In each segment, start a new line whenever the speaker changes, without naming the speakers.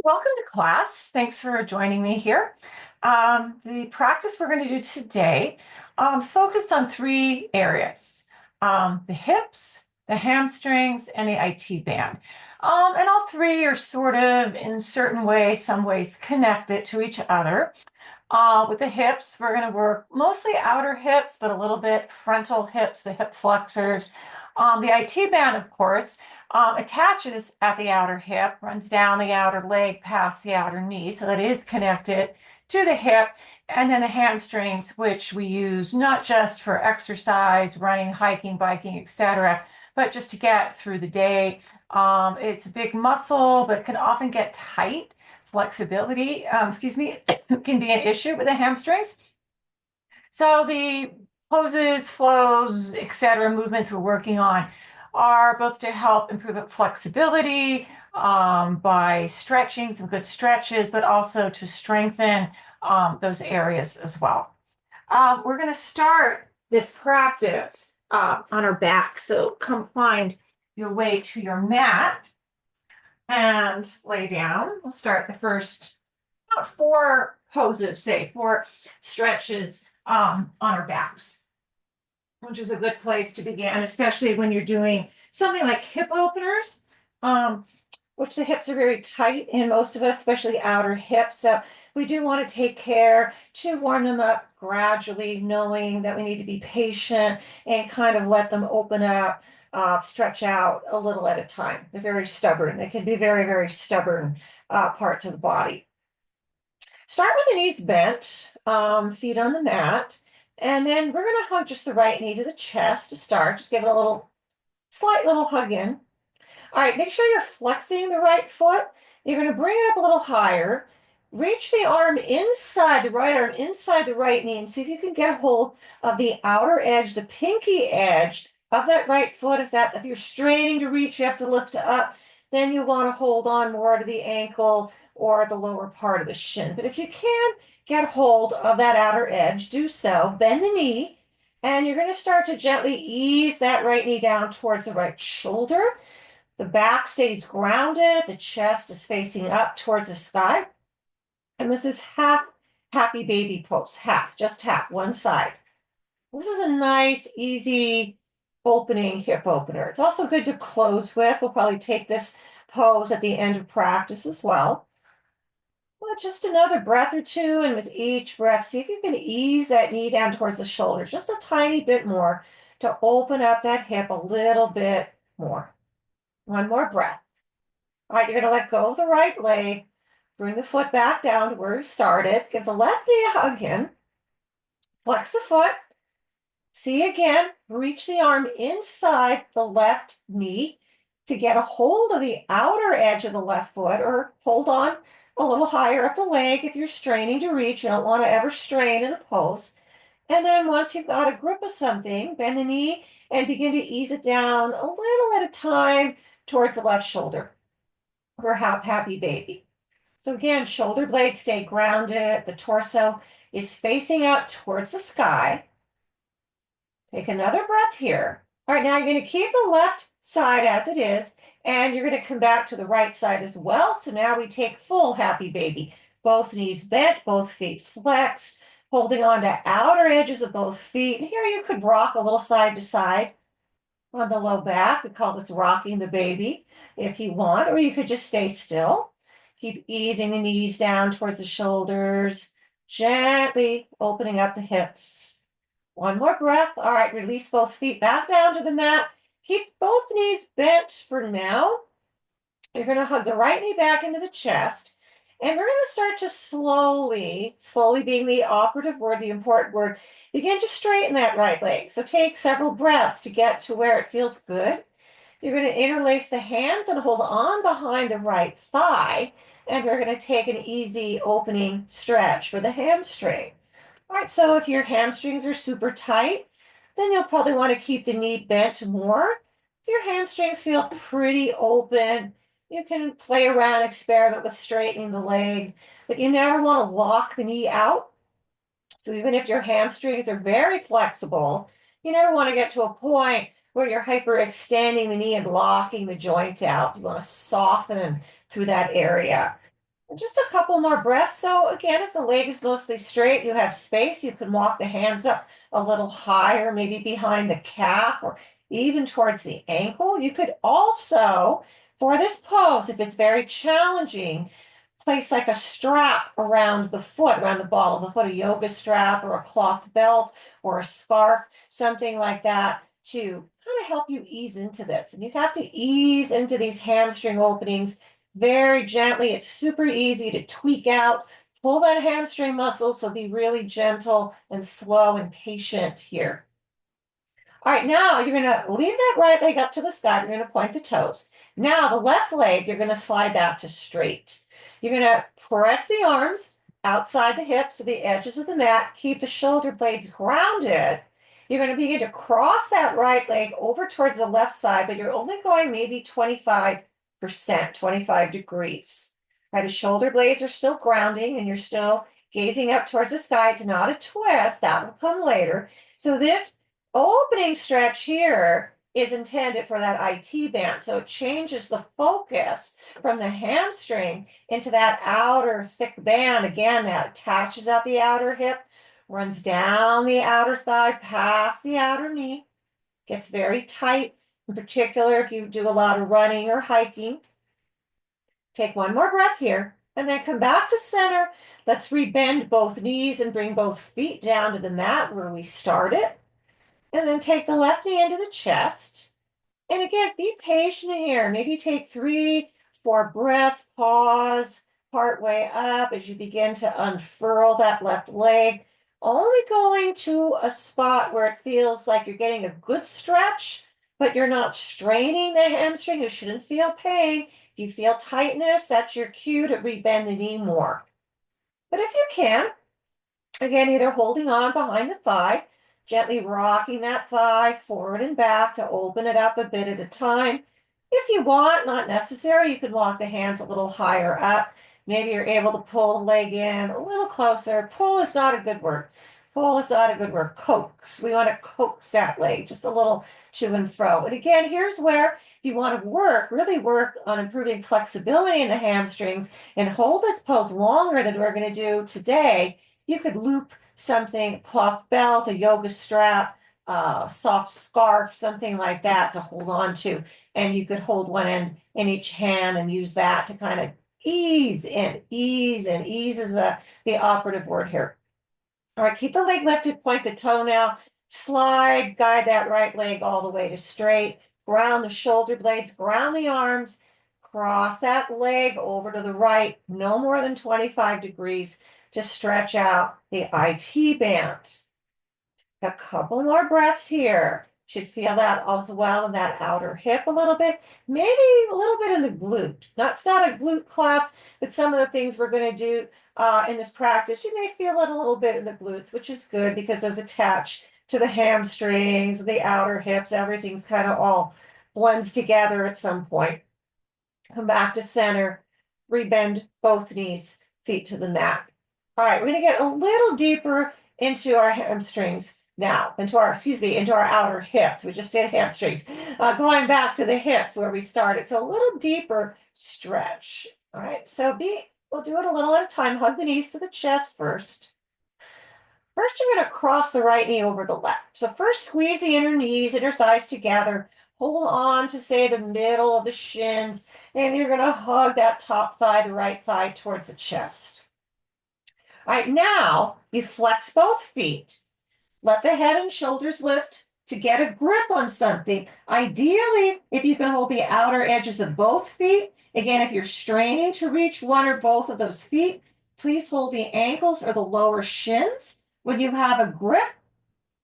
Welcome to class. Thanks for joining me here. The practice we're going to do today is focused on three areas, the hips, the hamstrings, and the IT band. And all three are sort of, in certain ways, some ways connected to each other. With the hips, we're going to work mostly outer hips, but a little bit frontal hips, the hip flexors. The IT band, of course, attaches at the outer hip, runs down the outer leg past the outer knee, so that is connected to the hip. And then the hamstrings, which we use not just for exercise, running, hiking, biking, etc., but just to get through the day. It's a big muscle, but can often get tight. Flexibility, can be an issue with the hamstrings. So the poses, flows, etc., movements we're working on are both to help improve flexibility by stretching, some good stretches, but also to strengthen those areas as well. We're going to start this practice on our back. So come find your way to your mat and lay down. We'll start the first about four poses, say four stretches on our backs, which is a good place to begin, especially when you're doing something like hip openers, which the hips are very tight in most of us, especially outer hips. So we do want to take care to warm them up gradually, knowing that we need to be patient and kind of let them open up, stretch out a little at a time. They're very stubborn. They can be very, very stubborn parts of the body. Start with the knees bent, feet on the mat, and then we're going to hug just the right knee to the chest to start. Just give it a slight little hug in. All right, make sure you're flexing the right foot. You're going to bring it up a little higher. Reach the arm inside, the right arm inside the right knee, and see if you can get a hold of the outer edge, the pinky edge of that right foot. If you're straining to reach, you have to lift it up. Then you'll want to hold on more to the ankle or the lower part of the shin. But if you can get hold of that outer edge, do so. Bend the knee, and you're going to start to gently ease that right knee down towards the right shoulder. The back stays grounded. The chest is facing up towards the sky. And this is half happy baby pose. Just half, one side. This is a nice, easy opening hip opener. It's also good to close with. We'll probably take this pose at the end of practice as well. Well, just another breath or two, and with each breath, see if you can ease that knee down towards the shoulder just a tiny bit more to open up that hip a little bit more. One more breath. All right, you're going to let go of the right leg. Bring the foot back down to where you started. Give the left knee a hug in. Flex the foot. See again, reach the arm inside the left knee to get a hold of the outer edge of the left foot, or hold on a little higher up the leg if you're straining to reach. You don't want to ever strain in a pose. And then once you've got a grip of something, bend the knee and begin to ease it down a little at a time towards the left shoulder for happy baby. So again, shoulder blades stay grounded. The torso is facing out towards the sky. Take another breath here. All right, now you're going to keep the left side as it is, and you're going to come back to the right side as well. So now we take full happy baby. Both knees bent, both feet flexed, holding on to outer edges of both feet. And here you could rock a little side to side on the low back. We call this rocking the baby if you want, or you could just stay still. Keep easing the knees down towards the shoulders, gently opening up the hips. One more breath. All right, release both feet back down to the mat. Keep both knees bent for now. You're going to hug the right knee back into the chest. And we're going to start to slowly being the operative word, the important word, begin to straighten that right leg. So take several breaths to get to where it feels good. You're going to interlace the hands and hold on behind the right thigh. And we're going to take an easy opening stretch for the hamstring. All right, so if your hamstrings are super tight, then you'll probably want to keep the knee bent more. If your hamstrings feel pretty open, you can play around, experiment with straightening the leg, but you never want to lock the knee out. So even if your hamstrings are very flexible, you never want to get to a point where you're hyperextending the knee and locking the joint out. You want to soften through that area. Just a couple more breaths. So again, if the leg is mostly straight, you have space, you can walk the hands up a little higher, maybe behind the calf or even towards the ankle. You could also, for this pose, if it's very challenging, place like a strap around the foot, around the ball of the foot, a yoga strap or a cloth belt or a scarf, something like that to kind of help you ease into this. And you have to ease into these hamstring openings very gently. It's super easy to tweak out, pull that hamstring muscle. So be really gentle and slow and patient here. All right, now you're going to leave that right leg up to the sky. You're going to point the toes. Now the left leg, you're going to slide that to straight. You're going to press the arms outside the hips to the edges of the mat. Keep the shoulder blades grounded. You're going to begin to cross that right leg over towards the left side, but you're only going maybe 25%, 25 degrees. All right, the shoulder blades are still grounding and you're still gazing up towards the sky. It's not a twist. That will come later. So this opening stretch here is intended for that IT band. So it changes the focus from the hamstring into that outer thick band. Again, that attaches at the outer hip, runs down the outer thigh, past the outer knee, gets very tight, in particular if you do a lot of running or hiking. Take one more breath here and then come back to center. Let's rebend both knees and bring both feet down to the mat where we started. And then take the left knee into the chest. And again, be patient here. Maybe take 3, 4 breaths, pause part way up as you begin to unfurl that left leg. Only going to a spot where it feels like you're getting a good stretch, but you're not straining the hamstring. You shouldn't feel pain. If you feel tightness, that's your cue to rebend the knee more. But if you can, again, either holding on behind the thigh, gently rocking that thigh forward and back to open it up a bit at a time. If you want, not necessary, you can walk the hands a little higher up. Maybe you're able to pull the leg in a little closer. Pull is not a good word. Pull is not a good word. Coax. We want to coax that leg just a little to and fro. And again, here's where if you want to work, really work on improving flexibility in the hamstrings and hold this pose longer than we're going to do today, you could loop something, a cloth belt, a yoga strap, soft scarf, something like that to hold on to. And you could hold one end in each hand and use that to kind of ease in. Ease is the operative word here. All right, keep the leg lifted, point the toe now. Slide, guide that right leg all the way to straight. Ground the shoulder blades, ground the arms. Cross that leg over to the right, no more than 25 degrees to stretch out the IT band. A couple more breaths here. Should feel that as well in that outer hip a little bit, maybe a little bit in the glute. It's not a glute class, but some of the things we're going to do in this practice, you may feel it a little bit in the glutes, which is good because those attach to the hamstrings, the outer hips, everything's kind of all blends together at some point. Come back to center, rebend both knees, feet to the mat. All right, we're going to get a little deeper into our hamstrings now, into our outer hips. We just did hamstrings. Going back to the hips where we started. So a little deeper stretch. All right, so we'll do it a little at a time. Hug the knees to the chest first. First, you're going to cross the right knee over the left. So first, squeeze the inner knees, inner thighs together. Hold on to, say, the middle of the shins, and you're going to hug that top thigh, the right thigh, towards the chest. All right, now you flex both feet. Let the head and shoulders lift to get a grip on something. Ideally, if you can hold the outer edges of both feet. Again, if you're straining to reach one or both of those feet, please hold the ankles or the lower shins. When you have a grip,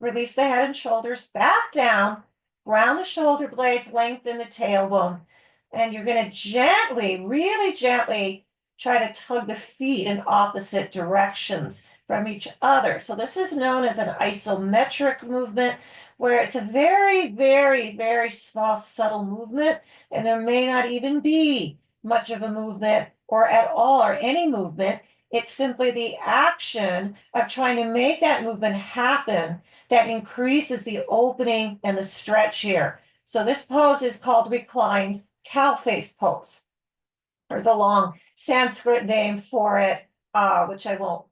release the head and shoulders back down, ground the shoulder blades, lengthen the tailbone. And you're going to gently, really gently, try to tug the feet in opposite directions from each other. So this is known as an isometric movement, where it's a very, very, very small, subtle movement, and there may not even be much of a movement or at all or any movement. It's simply the action of trying to make that movement happen that increases the opening and the stretch here. So this pose is called reclined cow face pose. There's a long Sanskrit name for it, which I won't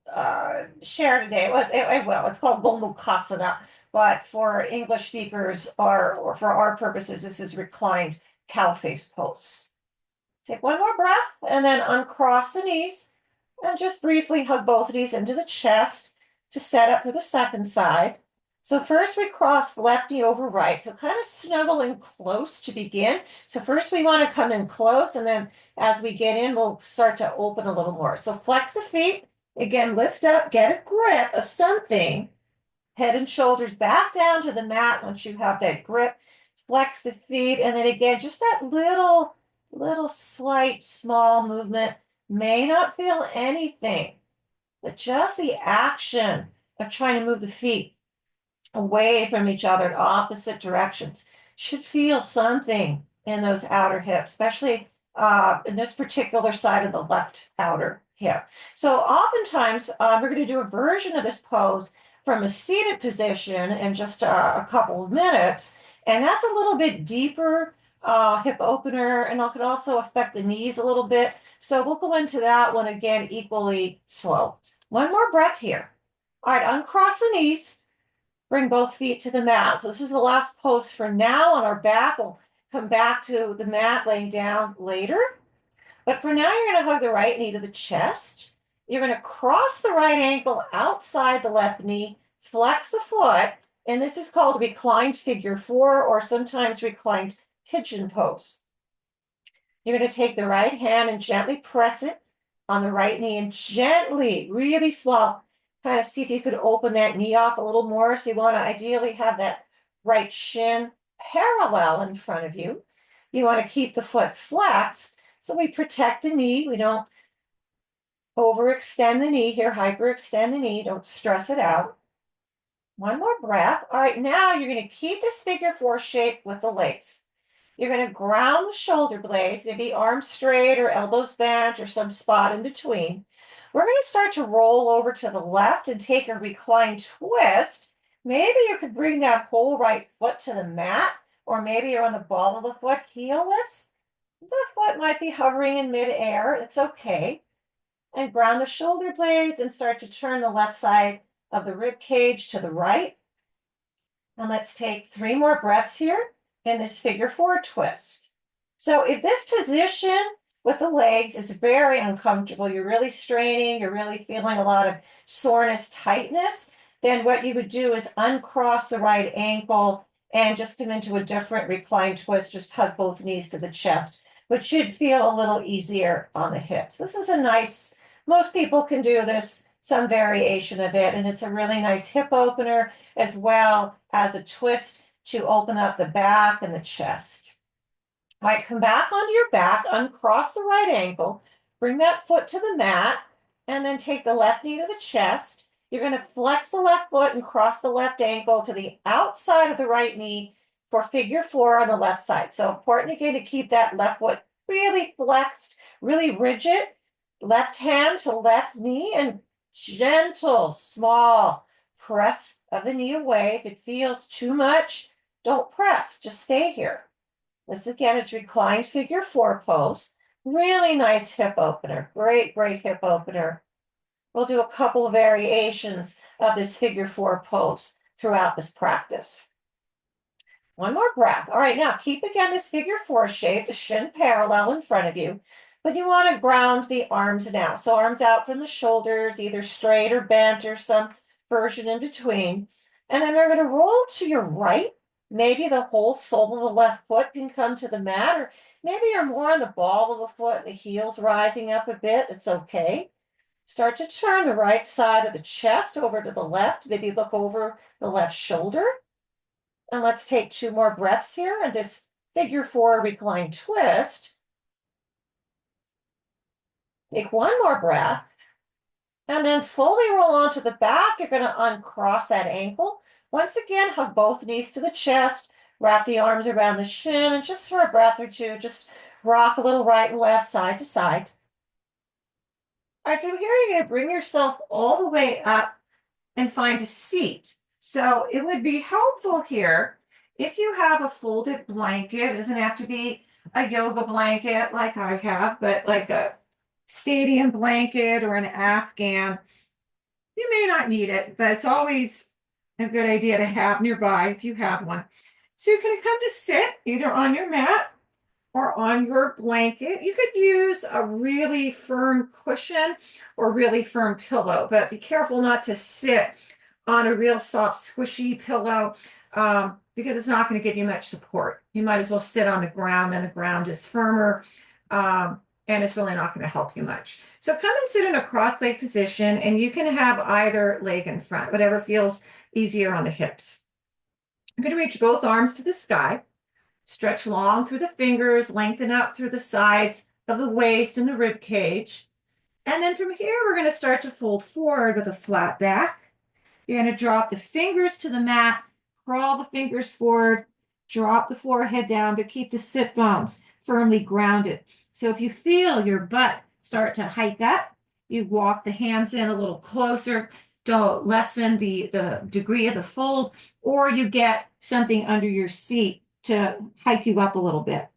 share today. Well, it will. It's called Gomukhasana, but for English speakers or for our purposes, this is reclined cow face pose. Take one more breath and then uncross the knees and just briefly hug both knees into the chest to set up for the second side. So first we cross left knee over right. So kind of snuggle in close to begin. So first we want to come in close, and then as we get in, we'll start to open a little more. So flex the feet. Again, lift up, get a grip of something. Head and shoulders back down to the mat once you have that grip. Flex the feet, and then again, just that little slight small movement. May not feel anything, but just the action of trying to move the feet away from each other in opposite directions should feel something in those outer hips, especially in this particular side of the left outer hip. So oftentimes we're going to do a version of this pose from a seated position in just a couple of minutes, and that's a little bit deeper hip opener, and it could also affect the knees a little bit. So we'll go into that one again equally slow. One more breath here. All right, uncross the knees. Bring both feet to the mat. So this is the last pose for now on our back. We'll come back to the mat laying down later. But for now, you're going to hug the right knee to the chest. You're going to cross the right ankle outside the left knee, flex the foot, and this is called reclined figure four or sometimes reclined pigeon pose. You're going to take the right hand and gently press it on the right knee and gently, really small, kind of see if you could open that knee off a little more. So you want to ideally have that right shin parallel in front of you. You want to keep the foot flexed so we protect the knee. We don't overextend the knee here, hyperextend the knee. Don't stress it out. One more breath. All right, now you're going to keep this figure four shape with the legs. You're going to ground the shoulder blades, maybe arms straight or elbows bent or some spot in between. We're going to start to roll over to the left and take a reclined twist. Maybe you could bring that whole right foot to the mat, or maybe you're on the ball of the foot, heelless. The foot might be hovering in midair. It's okay. And ground the shoulder blades and start to turn the left side of the rib cage to the right. And let's take 3 more breaths here in this figure four twist. So if this position with the legs is very uncomfortable, you're really straining, you're really feeling a lot of soreness, tightness, then what you would do is uncross the right ankle and just come into a different reclined twist, just hug both knees to the chest, which should feel a little easier on the hips. This is a nice, most people can do this, some variation of it, and it's a really nice hip opener as well as a twist to open up the back and the chest. All right, come back onto your back, uncross the right ankle, bring that foot to the mat, and then take the left knee to the chest. You're going to flex the left foot and cross the left ankle to the outside of the right knee for figure four on the left side. So important again to keep that left foot really flexed, really rigid. Left hand to left knee and gentle, small press of the knee away. If it feels too much, don't press, just stay here. This again is reclined figure four pose. Really nice hip opener. Great, great hip opener. We'll do a couple of variations of this figure four pose throughout this practice. One more breath. All right, now keep again this figure four shape, the shin parallel in front of you, but you want to ground the arms now. So arms out from the shoulders, either straight or bent or some version in between. And then we're going to roll to your right. Maybe the whole sole of the left foot can come to the mat, or maybe you're more on the ball of the foot, the heels rising up a bit. It's okay. Start to turn the right side of the chest over to the left. Maybe look over the left shoulder. And let's take 2 more breaths here and this figure four reclined twist. Take 1 more breath. And then slowly roll onto the back. You're going to uncross that ankle. Once again, hug both knees to the chest. Wrap the arms around the shin. And just for a breath or two, just rock a little right and left, side to side. All right, from here, you're going to bring yourself all the way up and find a seat. So it would be helpful here if you have a folded blanket. It doesn't have to be a yoga blanket like I have, but like a stadium blanket or an Afghan, you may not need it, but it's always a good idea to have nearby if you have one. So you can come to sit either on your mat or on your blanket. You could use a really firm cushion or really firm pillow, but be careful not to sit on a real soft, squishy pillow because it's not going to give you much support. You might as well sit on the ground, and the ground is firmer. And it's really not going to help you much. So come and sit in a cross-leg position, and you can have either leg in front, whatever feels easier on the hips. I'm going to reach both arms to the sky. Stretch long through the fingers, lengthen up through the sides of the waist and the rib cage. And then from here, we're going to start to fold forward with a flat back. You're going to drop the fingers to the mat, crawl the fingers forward, drop the forehead down, but keep the sit bones firmly grounded. So if you feel your butt start to hike up, you walk the hands in a little closer to lessen the degree of the fold, or you get something under your seat to hike you up a little bit.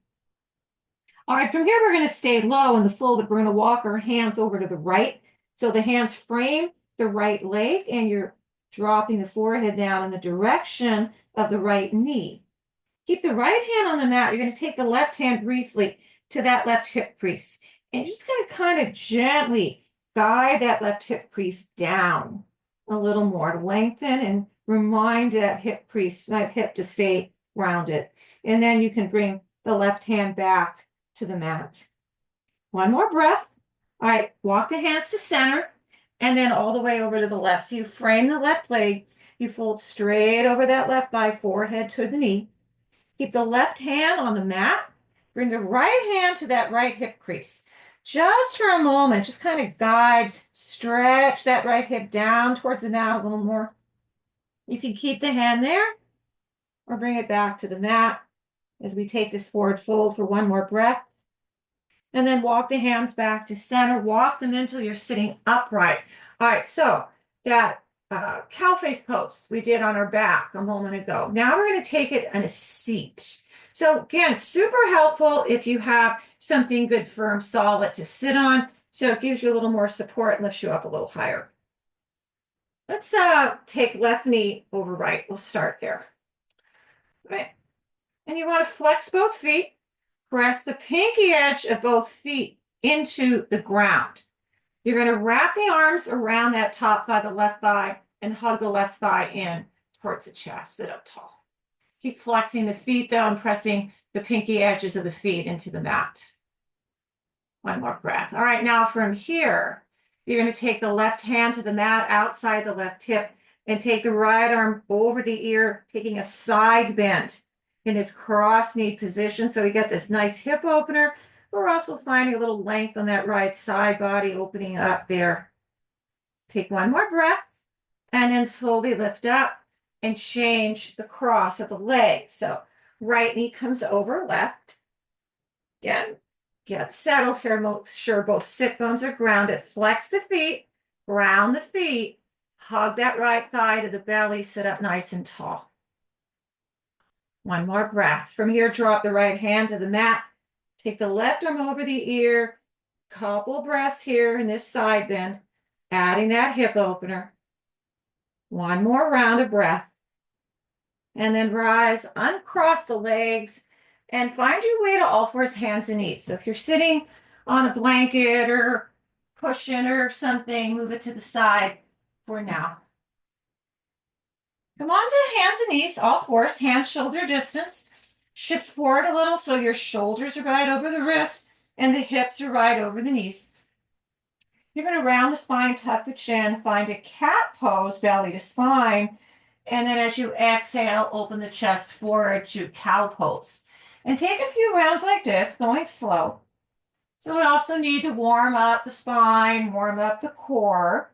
All right, from here, we're going to stay low in the fold, but we're going to walk our hands over to the right. So the hands frame the right leg, and you're dropping the forehead down in the direction of the right knee. Keep the right hand on the mat. You're going to take the left hand briefly to that left hip crease. And you're just going to kind of gently guide that left hip crease down a little more to lengthen and remind that hip crease, that hip to stay rounded. And then you can bring the left hand back to the mat. One more breath. All right, walk the hands to center and then all the way over to the left. So you frame the left leg. You fold straight over that left thigh, forehead to the knee. Keep the left hand on the mat. Bring the right hand to that right hip crease. Just for a moment, just kind of guide, stretch that right hip down towards the mat a little more. You can keep the hand there or bring it back to the mat as we take this forward fold for one more breath. And then walk the hands back to center. Walk them until you're sitting upright. All right, so that cow face pose we did on our back a moment ago. Now we're going to take it in a seat. So again, super helpful if you have something good, firm, solid to sit on. So it gives you a little more support and lifts you up a little higher. Let's take left knee over right. We'll start there. All right. And you want to flex both feet. Press the pinky edge of both feet into the ground. You're going to wrap the arms around that top thigh, the left thigh, and hug the left thigh in towards the chest. Sit up tall. Keep flexing the feet though and pressing the pinky edges of the feet into the mat. One more breath. All right, now from here, you're going to take the left hand to the mat outside the left hip and take the right arm over the ear, taking a side bend in this cross knee position. So we get this nice hip opener. We're also finding a little length on that right side body opening up there. Take one more breath and then slowly lift up and change the cross of the leg. So right knee comes over left. Again, get settled here. Make sure both sit bones are grounded. Flex the feet, ground the feet, hug that right thigh to the belly, sit up nice and tall. One more breath. From here, drop the right hand to the mat. Take the left arm over the ear. Couple breaths here in this side bend, adding that hip opener. One more round of breath. And then rise, uncross the legs, and find your way to all fours, hands and knees. So if you're sitting on a blanket or cushion or something, move it to the side for now. Come on to hands and knees, all fours, hands shoulder distance. Shift forward a little so your shoulders are right over the wrist and the hips are right over the knees. You're going to round the spine, tuck the chin, find a cat pose, belly to spine. And then as you exhale, open the chest forward to cow pose. And take a few rounds like this, going slow. So we also need to warm up the spine, warm up the core.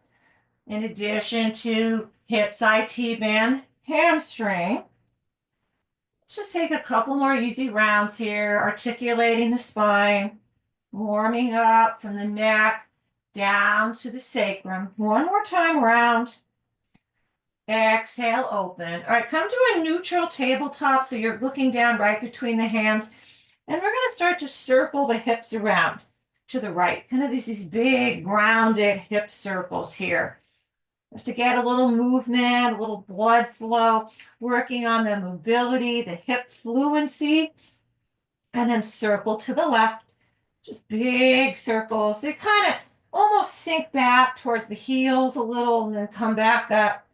In addition to hips, IT band, hamstring. Let's just take a couple more easy rounds here, articulating the spine, warming up from the neck down to the sacrum. One more time round. Exhale, open. All right, come to a neutral tabletop so you're looking down right between the hands. And we're going to start to circle the hips around to the right. Kind of these big grounded hip circles here. Just to get a little movement, a little blood flow, working on the mobility, the hip fluency, and then circle to the left. Just big circles. They kind of almost sink back towards the heels a little and then come back up.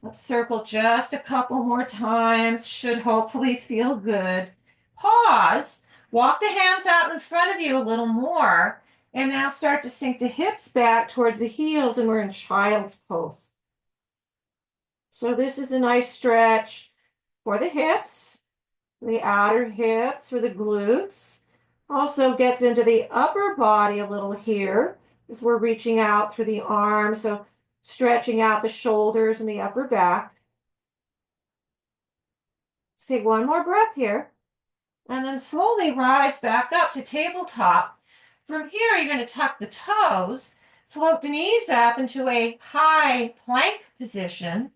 Let's circle just a couple more times. Should hopefully feel good. Pause. Walk the hands out in front of you a little more. And now start to sink the hips back towards the heels, and we're in child's pose. So this is a nice stretch for the hips, the outer hips, for the glutes. Also gets into the upper body a little here as we're reaching out through the arms. So stretching out the shoulders and the upper back. Let's take one more breath here. And then slowly rise back up to tabletop. From here, you're going to tuck the toes, float the knees up into a high plank position,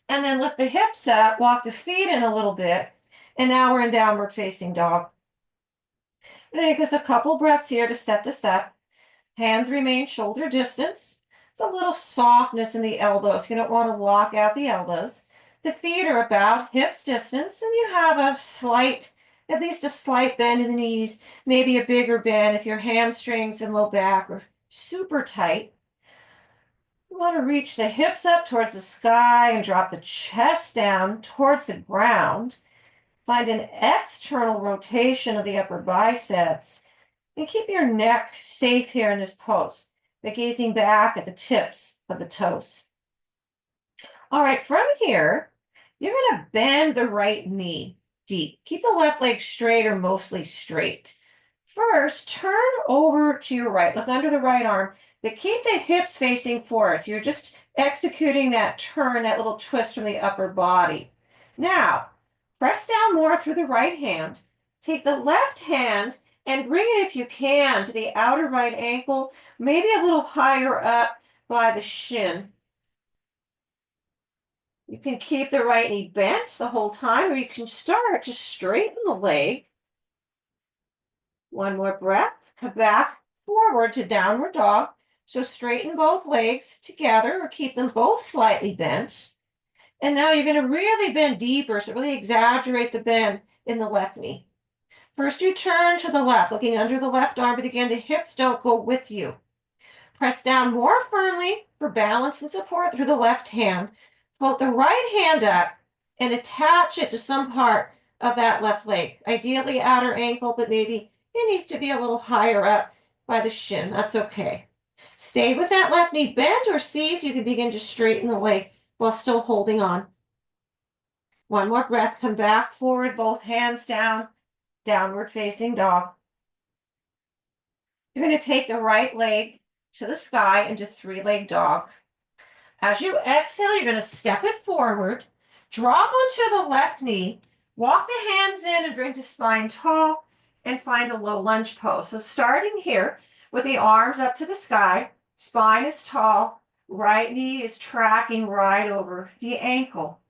and then lift the hips up, walk the feet in a little bit, and now we're in downward facing dog. And take just a couple breaths here to set this up. Hands remain shoulder distance. It's a little softness in the elbows. You don't want to lock out the elbows. The feet are about hips distance, and you have at least a slight bend in the knees, maybe a bigger bend if your hamstrings and low back are super tight. You want to reach the hips up towards the sky and drop the chest down towards the ground. Find an external rotation of the upper biceps. And keep your neck safe here in this pose by gazing back at the tips of the toes. All right, from here, you're going to bend the right knee deep. Keep the left leg straight or mostly straight. First, turn over to your right. Look under the right arm, but keep the hips facing forward. So you're just executing that turn, that little twist from the upper body. Now, press down more through the right hand. Take the left hand and bring it, if you can, to the outer right ankle, maybe a little higher up by the shin. You can keep the right knee bent the whole time, or you can start to straighten the leg. One more breath. Come back forward to downward dog. So straighten both legs together or keep them both slightly bent. And now you're going to really bend deeper, so really exaggerate the bend in the left knee. First, you turn to the left, looking under the left arm, but again, the hips don't go with you. Press down more firmly for balance and support through the left hand. Float the right hand up and attach it to some part of that left leg, ideally outer ankle, but maybe it needs to be a little higher up by the shin. That's okay. Stay with that left knee bent, or see if you can begin to straighten the leg while still holding on. One more breath. Come back forward, both hands down, downward facing dog. You're going to take the right leg to the sky into three-leg dog. As you exhale, you're going to step it forward, drop onto the left knee, walk the hands in and bring to spine tall, and find a low lunge pose. So starting here with the arms up to the sky, spine is tall, right knee is tracking right over the ankle.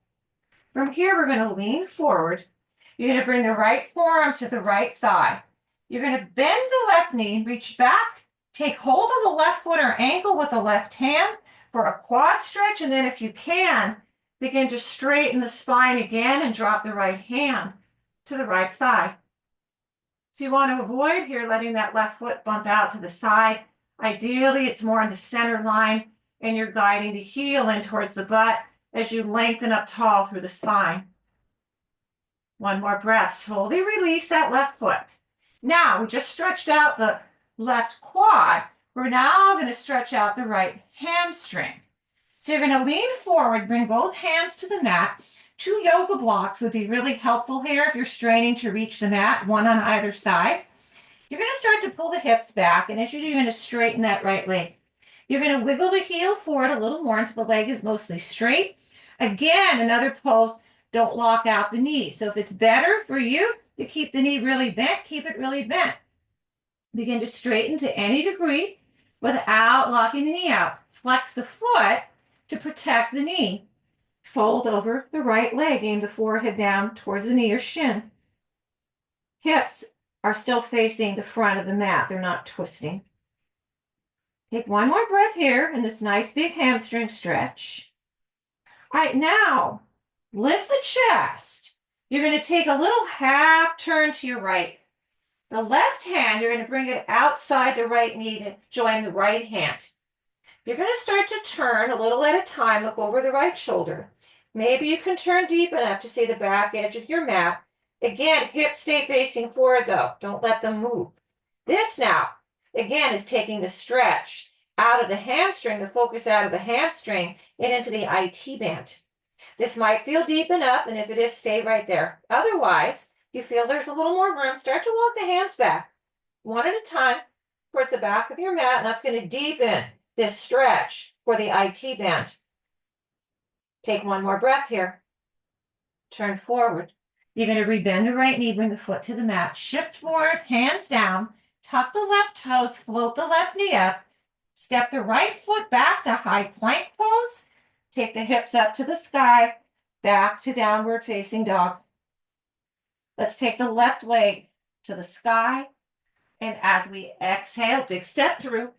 From here, we're going to lean forward. You're going to bring the right forearm to the right thigh. You're going to bend the left knee, reach back, take hold of the left foot or ankle with the left hand for a quad stretch, and then if you can, begin to straighten the spine again and drop the right hand to the right thigh. So you want to avoid here letting that left foot bump out to the side. Ideally, it's more in the center line, and you're guiding the heel in towards the butt as you lengthen up tall through the spine. One more breath. Slowly release that left foot. Now, we just stretched out the left quad. We're now going to stretch out the right hamstring. So you're going to lean forward, bring both hands to the mat. 2 yoga blocks would be really helpful here if you're straining to reach the mat, one on either side. You're going to start to pull the hips back, and as you do, you're going to straighten that right leg. You're going to wiggle the heel forward a little more until the leg is mostly straight. Again, another pose, don't lock out the knee. So if it's better for you to keep the knee really bent, keep it really bent. Begin to straighten to any degree without locking the knee out. Flex the foot to protect the knee. Fold over the right leg, aim the forehead down towards the knee or shin. Hips are still facing the front of the mat. They're not twisting. Take one more breath here in this nice big hamstring stretch. All right, now lift the chest. You're going to take a little half turn to your right. The left hand, you're going to bring it outside the right knee to join the right hand. You're going to start to turn a little at a time. Look over the right shoulder. Maybe you can turn deep enough to see the back edge of your mat. Again, hips stay facing forward though. Don't let them move. This now, again, is taking the stretch out of the hamstring, the focus out of the hamstring and into the IT band. This might feel deep enough, and if it is, stay right there. Otherwise, you feel there's a little more room, start to walk the hands back, one at a time, towards the back of your mat, and that's going to deepen this stretch for the IT band. Take one more breath here. Turn forward. You're going to rebend the right knee, bring the foot to the mat, shift forward, hands down, tuck the left toes, float the left knee up, step the right foot back to high plank pose, take the hips up to the sky, back to downward facing dog. Let's take the left leg to the sky, and as we exhale, big step through,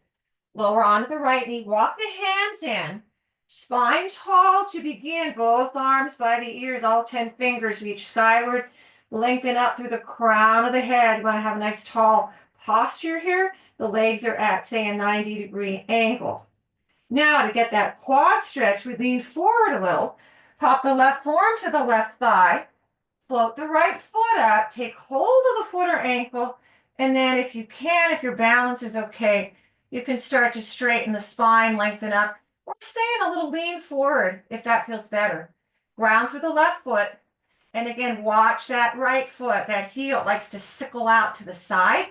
lower onto the right knee, walk the hands in, spine tall to begin, both arms by the ears, all 10 fingers reach skyward, lengthen up through the crown of the head. You want to have a nice tall posture here. The legs are at, say, a 90-degree angle. Now, to get that quad stretch, we lean forward a little, pop the left forearm to the left thigh, float the right foot up, take hold of the foot or ankle, and then if you can, if your balance is okay, you can start to straighten the spine, lengthen up, or stay in a little lean forward if that feels better. Ground through the left foot, and again, watch that right foot, that heel likes to sickle out to the side.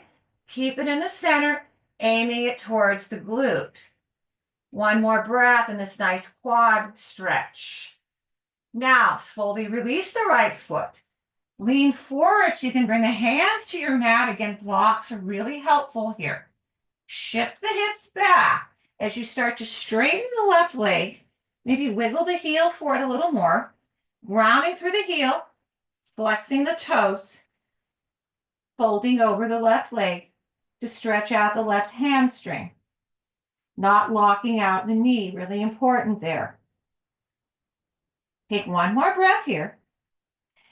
Keep it in the center, aiming it towards the glute. One more breath in this nice quad stretch. Now, slowly release the right foot. Lean forward so you can bring the hands to your mat. Again, blocks are really helpful here. Shift the hips back as you start to straighten the left leg. Maybe wiggle the heel forward a little more. Grounding through the heel, flexing the toes, folding over the left leg to stretch out the left hamstring. Not locking out the knee, really important there. Take one more breath here.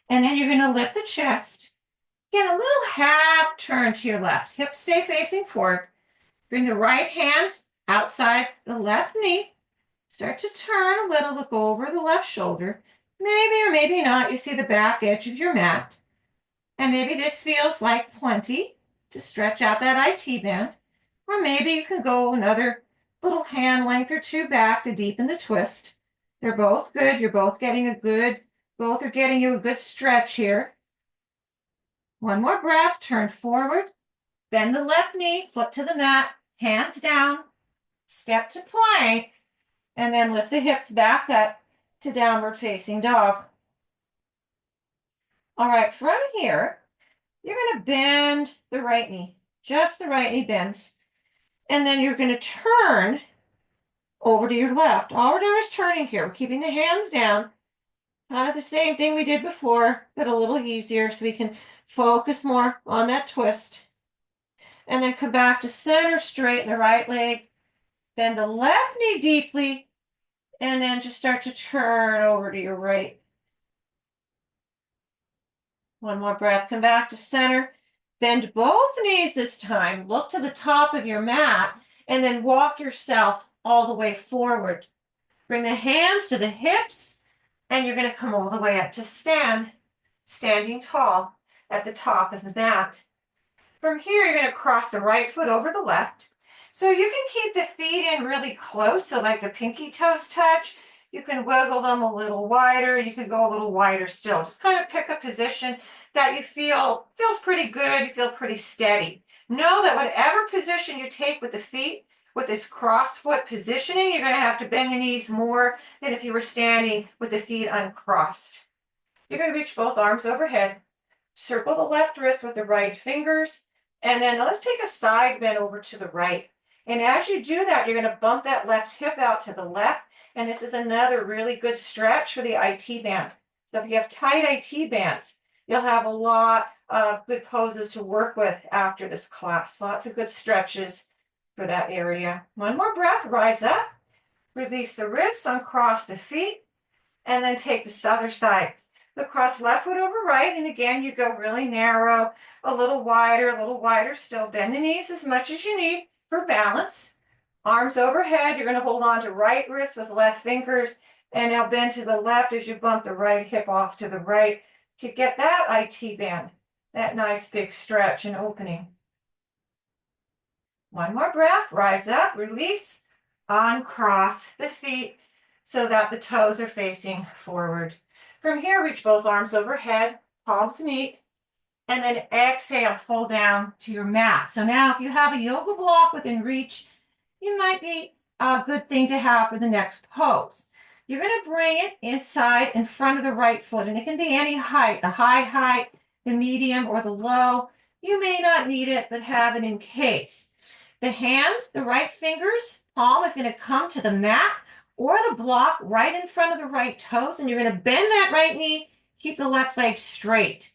And then you're going to lift the chest. Get a little half turn to your left. Hips stay facing forward. Bring the right hand outside the left knee. Start to turn a little, look over the left shoulder. Maybe or maybe not, you see the back edge of your mat. And maybe this feels like plenty to stretch out that IT band. Or maybe you can go another little hand length or two back to deepen the twist. They're both good. You're both getting both are getting you a good stretch here. One more breath, turn forward, bend the left knee, foot to the mat, hands down, step to plank, and then lift the hips back up to downward facing dog. All right, from here, you're going to bend the right knee, just the right knee bends, and then you're going to turn over to your left. All we're doing is turning here. We're keeping the hands down. Kind of the same thing we did before, but a little easier so we can focus more on that twist. And then come back to center, straighten the right leg, bend the left knee deeply, and then just start to turn over to your right. One more breath, come back to center, bend both knees this time, look to the top of your mat, and then walk yourself all the way forward. Bring the hands to the hips, and you're going to come all the way up to standing tall at the top of the mat. From here, you're going to cross the right foot over the left. So you can keep the feet in really close, so like the pinky toes touch. You can wiggle them a little wider. You can go a little wider still. Just kind of pick a position that you feel feels pretty good. You feel pretty steady. Know that whatever position you take with the feet, with this crossed foot positioning, you're going to have to bend the knees more than if you were standing with the feet uncrossed. You're going to reach both arms overhead. Circle the left wrist with the right fingers. And then let's take a side bend over to the right. And as you do that, you're going to bump that left hip out to the left. And this is another really good stretch for the IT band. So if you have tight IT bands, you'll have a lot of good poses to work with after this class. Lots of good stretches for that area. One more breath, rise up, release the wrist, uncross the feet, and then take this other side. So cross left foot over right, and again, you go really narrow, a little wider still. Bend the knees as much as you need for balance. Arms overhead, you're gonna hold on to right wrist with left fingers, and now bend to the left as you bump the right hip off to the right to get that IT band, that nice big stretch and opening. One more breath, rise up, release, uncross the feet so that the toes are facing forward. From here, reach both arms overhead, palms meet, and then exhale, fold down to your mat. So now if you have a yoga block within reach, it might be a good thing to have for the next pose. You're going to bring it inside in front of the right foot, and it can be any height, the high height, the medium, or the low. You may not need it, but have it in case. The hand, the right fingers, palm is going to come to the mat or the block right in front of the right toes, and you're going to bend that right knee, keep the left leg straight.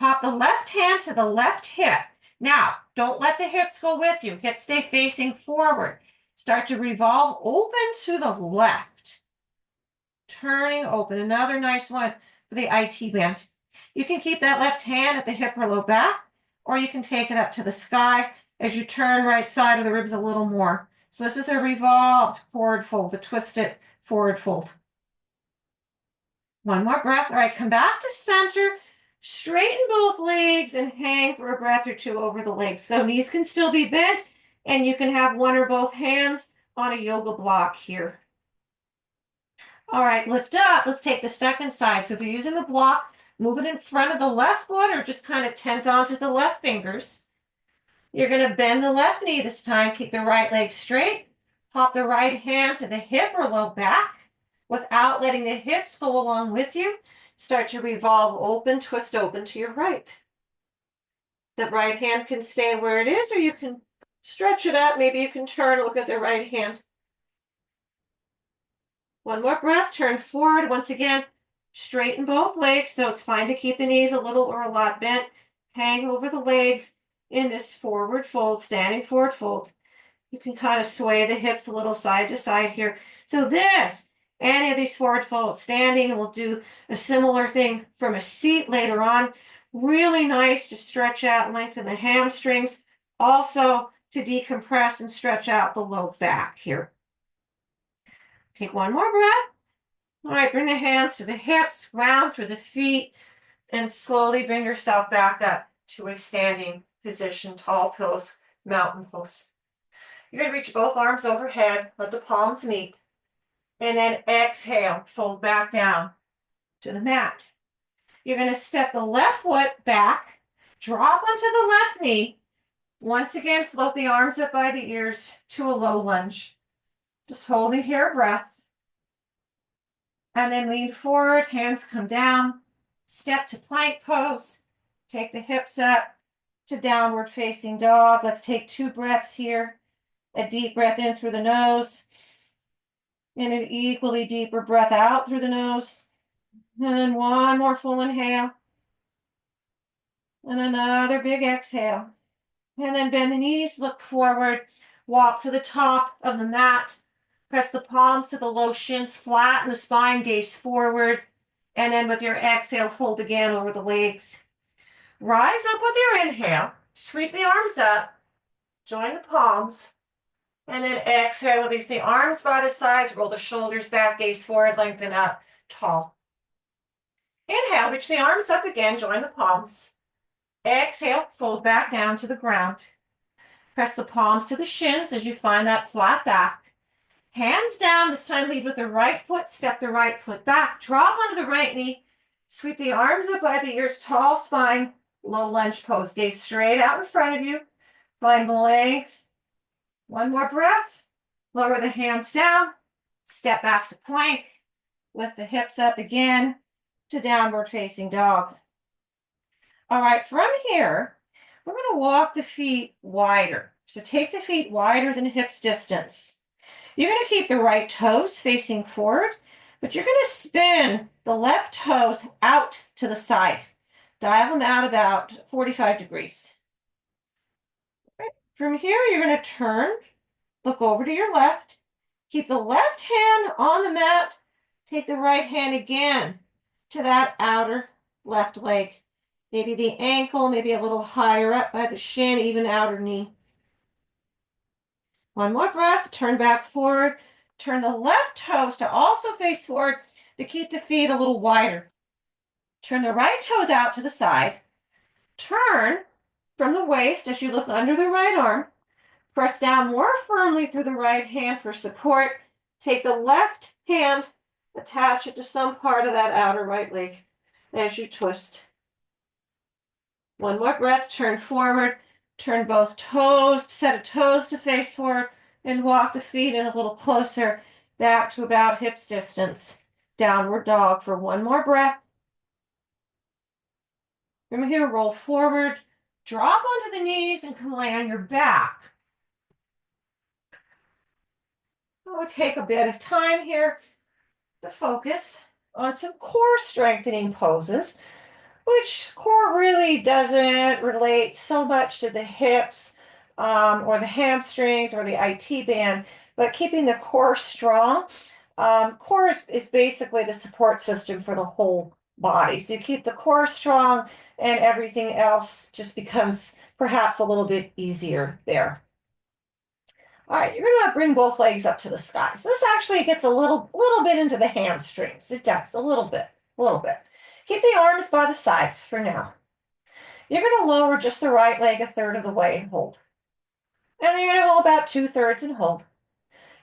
Pop the left hand to the left hip. Now, don't let the hips go with you. Hips stay facing forward. Start to revolve open to the left. Turning open. Another nice one for the IT band. You can keep that left hand at the hip or low back, or you can take it up to the sky as you turn right side of the ribs a little more. So this is a revolved forward fold, a twisted forward fold. One more breath. All right, come back to center. Straighten both legs and hang for a breath or two over the legs. So knees can still be bent, and you can have one or both hands on a yoga block here. All right, lift up. Let's take the second side. So if you're using the block, move it in front of the left foot or just kind of tent onto the left fingers. You're going to bend the left knee this time. Keep the right leg straight. Pop the right hand to the hip or low back without letting the hips go along with you. Start to revolve open, twist open to your right. The right hand can stay where it is, or you can stretch it out. Maybe you can turn, look at the right hand. One more breath, turn forward. Once again, straighten both legs, so it's fine to keep the knees a little or a lot bent. Hang over the legs in this forward fold, standing forward fold. You can kind of sway the hips a little side to side here. So any of these forward folds, standing, and we'll do a similar thing from a seat later on. Really nice to stretch out and lengthen the hamstrings. Also to decompress and stretch out the low back here. Take one more breath. All right, bring the hands to the hips, ground through the feet, and slowly bring yourself back up to a standing position, tall pose, mountain pose. You're going to reach both arms overhead, let the palms meet, and then exhale, fold back down to the mat. You're going to step the left foot back, drop onto the left knee. Once again, float the arms up by the ears to a low lunge. Just holding here, breath. And then lean forward, hands come down, step to plank pose, take the hips up to downward facing dog. Let's take 2 breaths here. A deep breath in through the nose, and an equally deeper breath out through the nose. And then one more full inhale. And another big exhale. And then bend the knees, look forward, walk to the top of the mat. Press the palms to the low shins, flatten the spine, gaze forward. And then with your exhale, fold again over the legs. Rise up with your inhale. Sweep the arms up. Join the palms. And then exhale, release the arms by the sides, roll the shoulders back, gaze forward, lengthen up, tall. Inhale, reach the arms up again, join the palms. Exhale, fold back down to the ground. Press the palms to the shins as you find that flat back. Hands down, this time lead with the right foot, step the right foot back, drop onto the right knee, sweep the arms up by the ears, tall spine, low lunge pose. Gaze straight out in front of you, find length. One more breath. Lower the hands down. Step back to plank. Lift the hips up again to downward facing dog. All right, from here, we're going to walk the feet wider. So take the feet wider than hips distance. You're going to keep the right toes facing forward, but you're going to spin the left toes out to the side. Dial them out about 45 degrees. Right. From here, you're going to turn, look over to your left, keep the left hand on the mat, take the right hand again to that outer left leg. Maybe the ankle, maybe a little higher up by the shin, even outer knee. One more breath, turn back forward. Turn the left toes to also face forward to keep the feet a little wider. Turn the right toes out to the side. Turn from the waist as you look under the right arm. Press down more firmly through the right hand for support. Take the left hand, attach it to some part of that outer right leg as you twist. One more breath, turn forward, turn both toes, set of toes to face forward, and walk the feet in a little closer, back to about hips distance. Downward dog for one more breath. From here, roll forward, drop onto the knees, and come lay on your back. We'll take a bit of time here to focus on some core strengthening poses, which core really doesn't relate so much to the hips or the hamstrings or the IT band, but keeping the core strong. Core is basically the support system for the whole body. So you keep the core strong and everything else just becomes perhaps a little bit easier there. All right, you're gonna bring both legs up to the sky. So this actually gets a little bit into the hamstrings. It does, a little bit. Keep the arms by the sides for now. You're gonna lower just the right leg a third of the way and hold. And then you're gonna go about 2/3 and hold.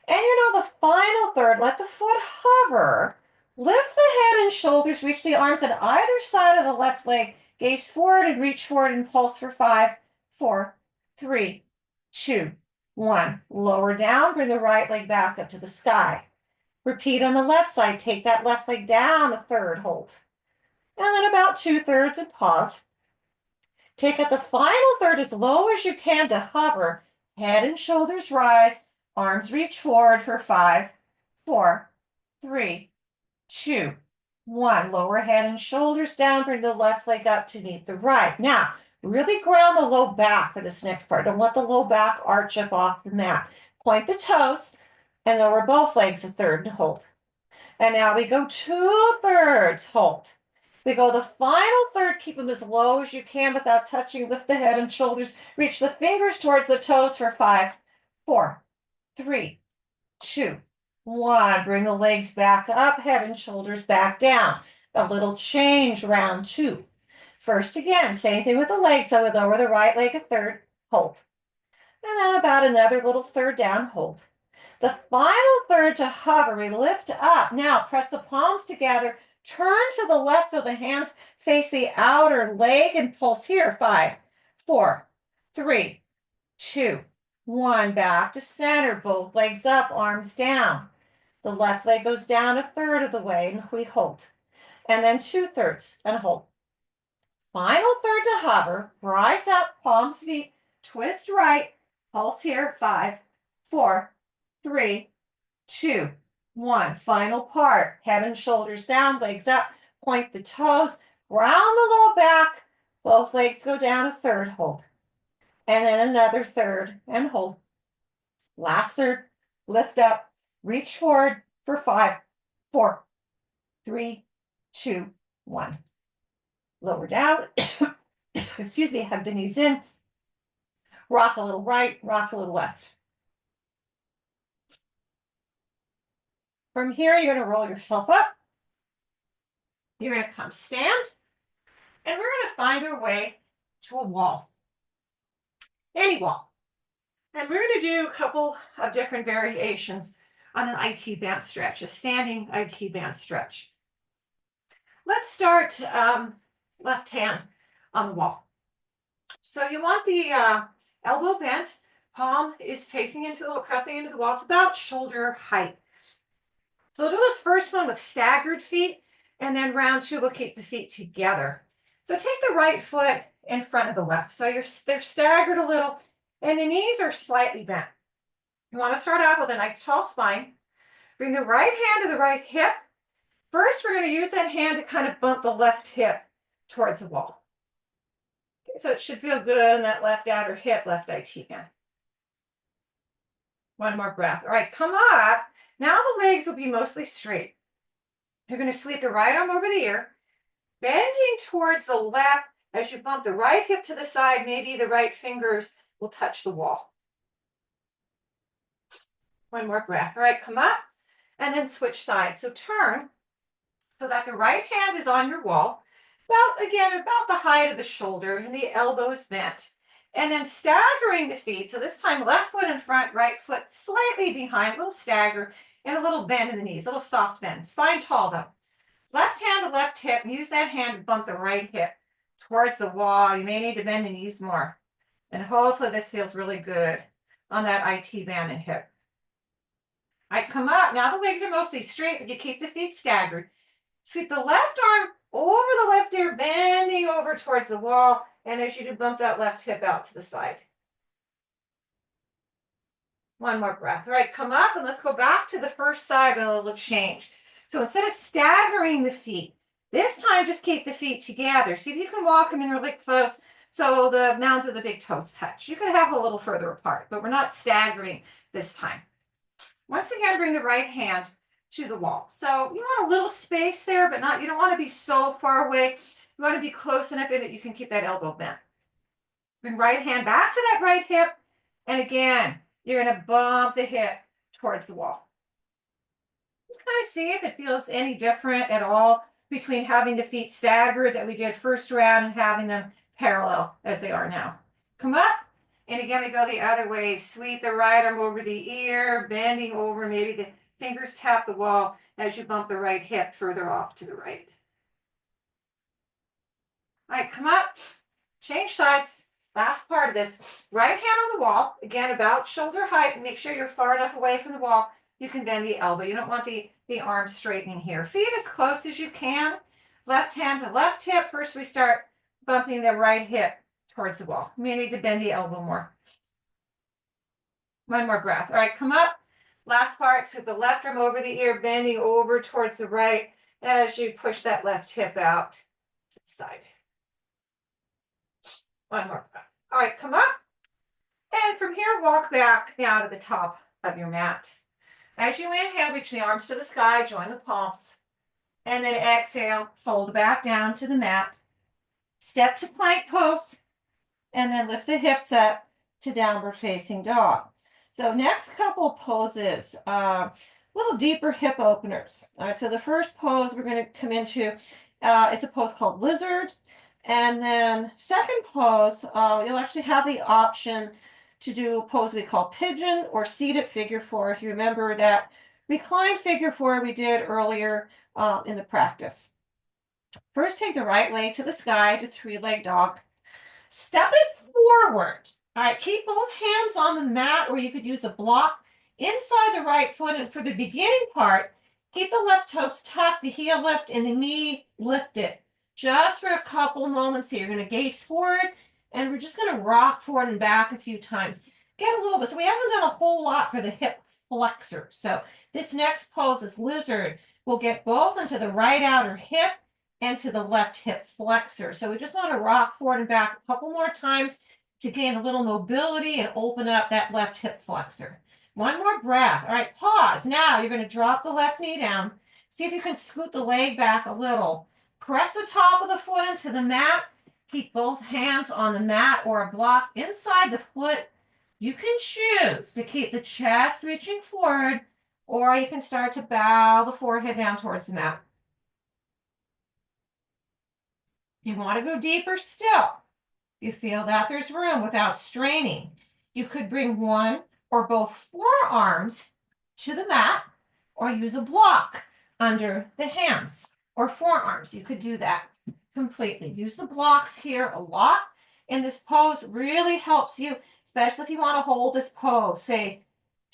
And the final third, let the foot hover. Lift the head and shoulders, reach the arms on either side of the left leg. Gaze forward and reach forward and pulse for 5, 4, 3, 2, 1. Lower down, bring the right leg back up to the sky. Repeat on the left side. Take that left leg down a third, hold. And then about 2/3 and pause. Take out the final third as low as you can to hover. Head and shoulders rise. Arms reach forward for 5, 4, 3, 2, 1. Lower head and shoulders down. Bring the left leg up to meet the right. Now, really ground the low back for this next part. Don't let the low back arch up off the mat. Point the toes and lower both legs a third and hold. And now we go 2/3, hold. We go the final third, keep them as low as you can without touching. Lift the head and shoulders. Reach the fingers towards the toes for 5, 4, 3, 2, 1. Bring the legs back up, head and shoulders back down. A little change, round 2. First again, same thing with the legs. So we lower the right leg a third, hold. And then about another little third down, hold. The final third to hover, we lift up. Now press the palms together, turn to the left so the hands face the outer leg and pulse here. 5, 4, 3, 2, 1. Back to center, both legs up, arms down. The left leg goes down a third of the way and we hold. And then 2/3 and hold. Final third to hover, rise up, palms feet, twist right, pulse here. 5, 4, 3, 2, 1. Final part. Head and shoulders down, legs up, point the toes, round the low back. Both legs go down a third, hold. And then another third and hold. Last third, lift up, reach forward for 5, 4, 3, 2, 1. Lower down. Excuse me, hug the knees in. Rock a little right, rock a little left. From here, you're going to roll yourself up. You're going to come stand. And we're going to find our way to a wall. Any wall. And we're going to do a couple of different variations on an IT band stretch, a standing IT band stretch. Let's start left hand on the wall. So you want the elbow bent, palm is facing pressing into the wall. It's about shoulder height. So we'll do this first one with staggered feet, and then round 2, we'll keep the feet together. So take the right foot in front of the left. So they're staggered a little, and the knees are slightly bent. You want to start out with a nice tall spine. Bring the right hand to the right hip. First, we're going to use that hand to kind of bump the left hip towards the wall. So it should feel good in that left outer hip, left IT band. One more breath. All right, come up. Now the legs will be mostly straight. You're going to sweep the right arm over the ear, bending towards the left as you bump the right hip to the side. Maybe the right fingers will touch the wall. One more breath. All right, come up and then switch sides. So turn so that the right hand is on your wall, about the height of the shoulder and the elbows bent. And then staggering the feet. So this time left foot in front, right foot slightly behind, a little stagger and a little bend in the knees, a little soft bend. Spine tall though. Left hand to left hip, use that hand to bump the right hip towards the wall. You may need to bend the knees more. And hopefully this feels really good on that IT band and hip. All right, come up. Now the legs are mostly straight, but you keep the feet staggered. Sweep the left arm over the left ear, bending over towards the wall. And as you do, bump that left hip out to the side. One more breath. All right, come up and let's go back to the first side with a little change. So instead of staggering the feet, this time just keep the feet together. See if you can walk them in really close so the mounds of the big toes touch. You can have a little further apart, but we're not staggering this time. Once again, bring the right hand to the wall. So you want a little space there, but not, you don't want to be so far away. You want to be close enough that you can keep that elbow bent. Bring right hand back to that right hip. And again, you're going to bump the hip towards the wall. Just kind of see if it feels any different at all between having the feet staggered that we did first round and having them parallel as they are now. Come up. And again, we go the other way. Sweep the right arm over the ear, bending over. Maybe the fingers tap the wall as you bump the right hip further off to the right. All right, come up. Change sides. Last part of this. Right hand on the wall. Again, about shoulder height. Make sure you're far enough away from the wall. You can bend the elbow. You don't want the arm straightening here. Feet as close as you can. Left hand to left hip. First, we start bumping the right hip towards the wall. You may need to bend the elbow more. One more breath. All right, come up. Last part. So the left arm over the ear, bending over towards the right as you push that left hip out to the side. One more breath. All right, come up. And from here, walk back now to the top of your mat. As you inhale, reach the arms to the sky, join the palms. And then exhale, fold back down to the mat. Step to plank pose. And then lift the hips up to downward facing dog. So next couple poses, little deeper hip openers. All right, so the first pose we're going to come into is a pose called lizard. And then second pose, you'll actually have the option to do a pose we call pigeon or seated figure four. If you remember that reclined figure four we did earlier in the practice. First, take the right leg to the sky to three-leg dog. Step it forward. All right, keep both hands on the mat, or you could use a block inside the right foot. And for the beginning part, keep the left toes tucked, the heel lift, and the knee lifted. Just for a couple moments here. You're going to gaze forward, and we're just going to rock forward and back a few times. Get a little bit. So we haven't done a whole lot for the hip flexor. So this next pose is lizard. We'll get both into the right outer hip and to the left hip flexor. So we just want to rock forward and back a couple more times to gain a little mobility and open up that left hip flexor. One more breath. All right, pause. Now you're going to drop the left knee down. See if you can scoot the leg back a little. Press the top of the foot into the mat. Keep both hands on the mat or a block inside the foot. You can choose to keep the chest reaching forward, or you can start to bow the forehead down towards the mat. You want to go deeper still. You feel that there's room without straining. You could bring one or both forearms to the mat or use a block under the hands or forearms. You could do that completely. Use the blocks here a lot. And this pose really helps you, especially if you want to hold this pose, say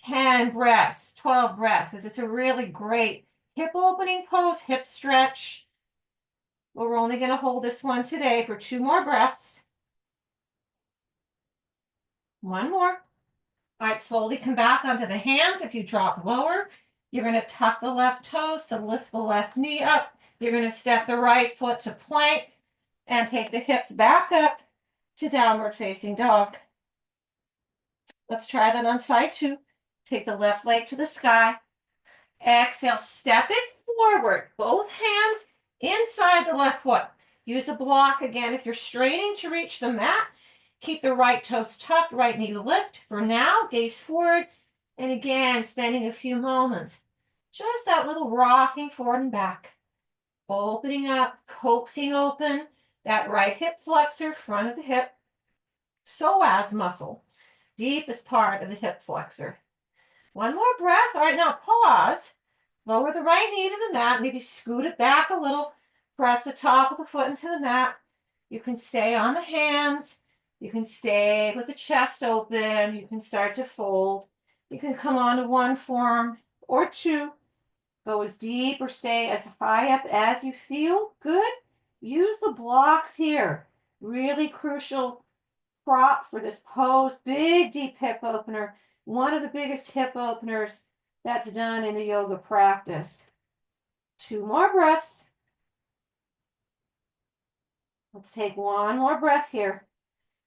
10 breaths, 12 breaths, because it's a really great hip opening pose, hip stretch. Well, we're only going to hold this one today for 2 more breaths. One more. All right, slowly come back onto the hands. If you drop lower, you're going to tuck the left toes to lift the left knee up. You're going to step the right foot to plank and take the hips back up to downward facing dog. Let's try that on side 2. Take the left leg to the sky. Exhale, step it forward. Both hands inside the left foot. Use a block again. If you're straining to reach the mat, keep the right toes tucked, right knee lift. For now, gaze forward. And again, spending a few moments. Just that little rocking forward and back. Opening up, coaxing open that right hip flexor, front of the hip. Psoas muscle, deepest part of the hip flexor. One more breath. All right, now pause. Lower the right knee to the mat. Maybe scoot it back a little. Press the top of the foot into the mat. You can stay on the hands. You can stay with the chest open. You can start to fold. You can come onto one form or two. Go as deep or stay as high up as you feel. Good. Use the blocks here. Really crucial prop for this pose. Big, deep hip opener. One of the biggest hip openers that's done in the yoga practice. 2 more breaths. Let's take one more breath here.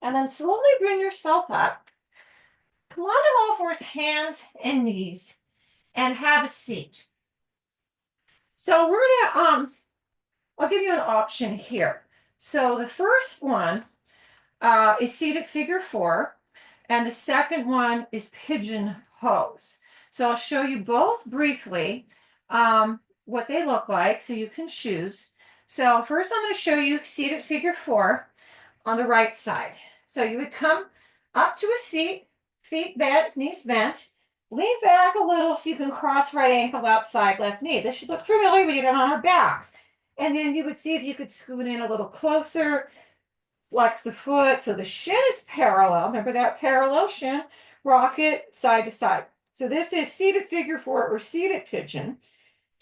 And then slowly bring yourself up. Come on to all fours, hands and knees, and have a seat. So we're gonna, I'll give you an option here. So the first one is seated figure 4, and the second one is pigeon pose. So I'll show you both briefly what they look like so you can choose. So first I'm going to show you seated figure 4 on the right side. So you would come up to a seat, feet bent, knees bent, lean back a little so you can cross right ankle outside left knee. This should look familiar. We did it on our backs. And then you would see if you could scoot in a little closer, flex the foot so the shin is parallel. Remember that parallel shin? Rock it side to side. So this is seated figure 4 or seated pigeon.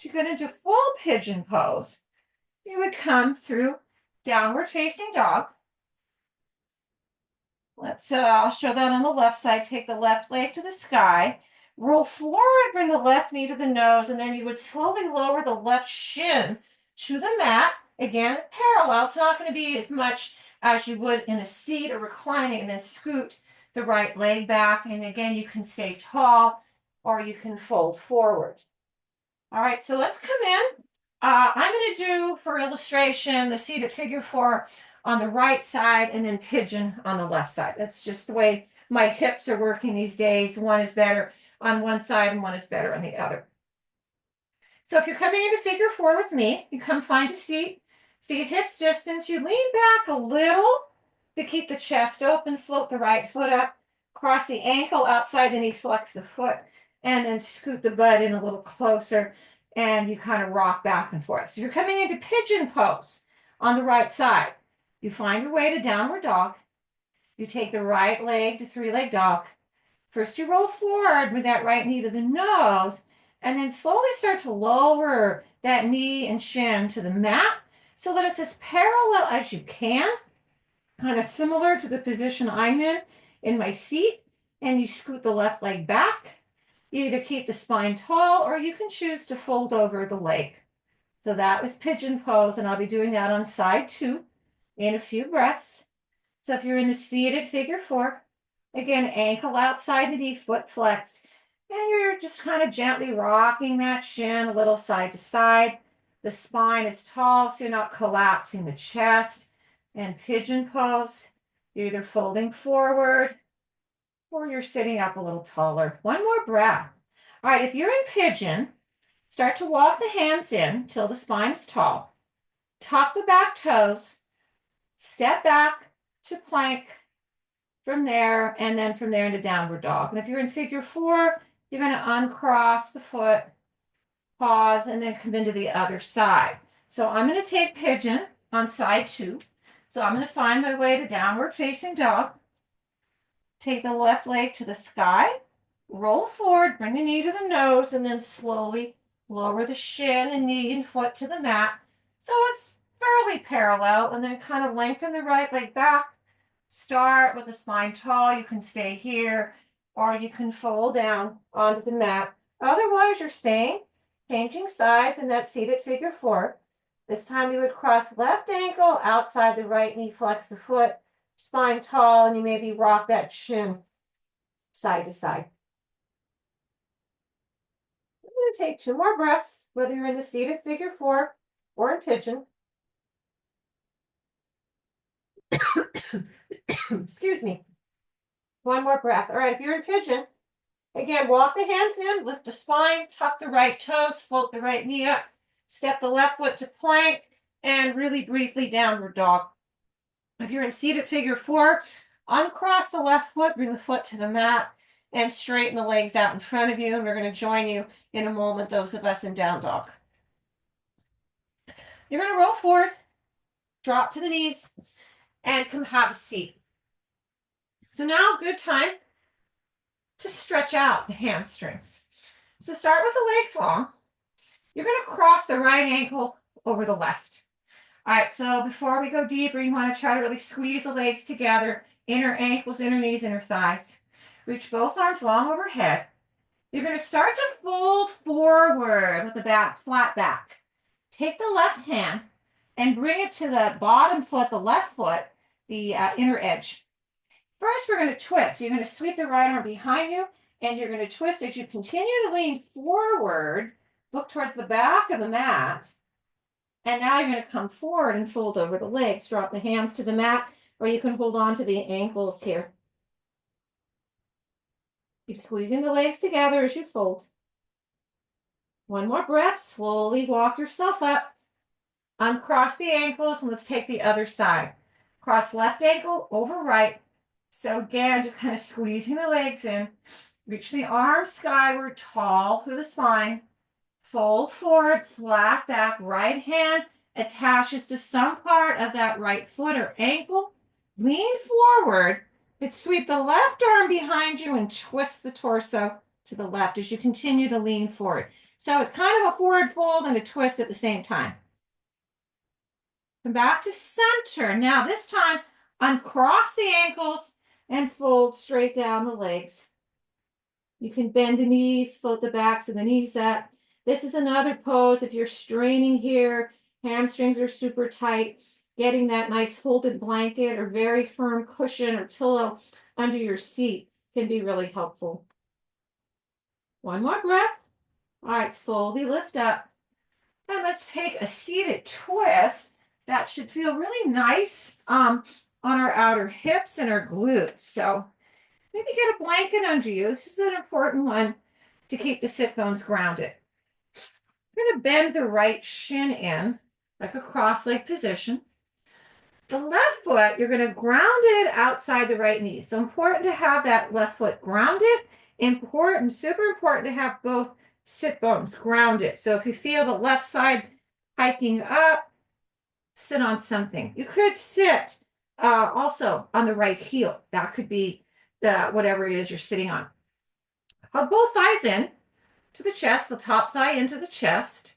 To get into full pigeon pose, you would come through downward facing dog. I'll show that on the left side. Take the left leg to the sky. Roll forward, bring the left knee to the nose, and then you would slowly lower the left shin to the mat. Again, parallel. It's not going to be as much as you would in a seat or reclining, and then scoot the right leg back. And again, you can stay tall or you can fold forward. All right, so let's come in. I'm going to do, for illustration, the seated figure 4 on the right side and then pigeon on the left side. That's just the way my hips are working these days. One is better on one side and one is better on the other. So if you're coming into figure 4 with me, you come find a seat, feet hips distance. You lean back a little to keep the chest open, float the right foot up, cross the ankle outside the knee, flex the foot, and then scoot the butt in a little closer, and you kind of rock back and forth. So you're coming into pigeon pose on the right side. You find your way to downward dog. You take the right leg to 3-leg dog. First you roll forward with that right knee to the nose, and then slowly start to lower that knee and shin to the mat so that it's as parallel as you can, kind of similar to the position I'm in my seat, and you scoot the left leg back. You either keep the spine tall or you can choose to fold over the leg. So that was pigeon pose, and I'll be doing that on side 2 in a few breaths. So if you're in the seated figure 4, again, ankle outside the knee, foot flexed, and you're just kind of gently rocking that shin a little side to side. The spine is tall, so you're not collapsing the chest. And pigeon pose, you're either folding forward or you're sitting up a little taller. One more breath. All right, if you're in pigeon, start to walk the hands in till the spine is tall. Tuck the back toes. Step back to plank from there, and then from there into downward dog. And if you're in figure 4, you're going to uncross the foot, pause, and then come into the other side. So I'm going to take pigeon on side 2. So I'm going to find my way to downward facing dog. Take the left leg to the sky, roll forward, bring the knee to the nose, and then slowly lower the shin and knee and foot to the mat. So it's fairly parallel, and then kind of lengthen the right leg back. Start with the spine tall. You can stay here, or you can fold down onto the mat. Otherwise, you're staying, changing sides in that seated figure 4. This time you would cross left ankle outside the right knee, flex the foot,
spine tall, and you maybe rock that shin side to side. I'm going to take 2 more breaths, whether you're in the seated figure 4 or in pigeon. Excuse me. 1 more breath. All right, if you're in pigeon, again, walk the hands in, lift the spine, tuck the right toes, float the right knee up, step the left foot to plank, and really briefly downward dog. If you're in seated figure 4, uncross the left foot, bring the foot to the mat, and straighten the legs out in front of you. And we're going to join you in a moment, those of us in down dog. You're going to roll forward, drop to the knees, and come have a seat. So now, good time to stretch out the hamstrings. So start with the legs long. You're going to cross the right ankle over the left. All right, so before we go deeper, you want to try to really squeeze the legs together, inner ankles, inner knees, inner thighs. Reach both arms long overhead. You're going to start to fold forward with the back, flat back. Take the left hand and bring it to the bottom foot, the left foot, the inner edge. First, we're going to twist. You're going to sweep the right arm behind you, and you're going to twist as you continue to lean forward. Look towards the back of the mat. And now you're going to come forward and fold over the legs. Drop the hands to the mat, or you can hold on to the ankles here. Keep squeezing the legs together as you fold. 1 more breath. Slowly walk yourself up. Uncross the ankles, and let's take the other side. Cross left ankle over right. So again, just kind of squeezing the legs in. Reach the arms skyward, tall through the spine. Fold forward, flat back. Right hand attaches to some part of that right foot or ankle. Lean forward, but sweep the left arm behind you and twist the torso to the left as you continue to lean forward. So it's kind of a forward fold and a twist at the same time. Come back to center. Now this time, uncross the ankles and fold straight down the legs. You can bend the knees, float the backs of the knees up. This is another pose. If you're straining here, hamstrings are super tight, getting that nice folded blanket or very firm cushion or pillow under your seat can be really helpful. 1 more breath. All right, slowly lift up. And let's take a seated twist. That should feel really nice on our outer hips and our glutes. So maybe get a blanket under you. This is an important one to keep the sit bones grounded. You're going to bend the right shin in, like a cross-leg position. The left foot, you're going to ground it outside the right knee. So important to have that left foot grounded. Important, super important to have both sit bones grounded. So if you feel the left side hiking up, sit on something. You could sit also on the right heel. That could be whatever it is you're sitting on. Hug both thighs in to the chest, the top thigh into the chest.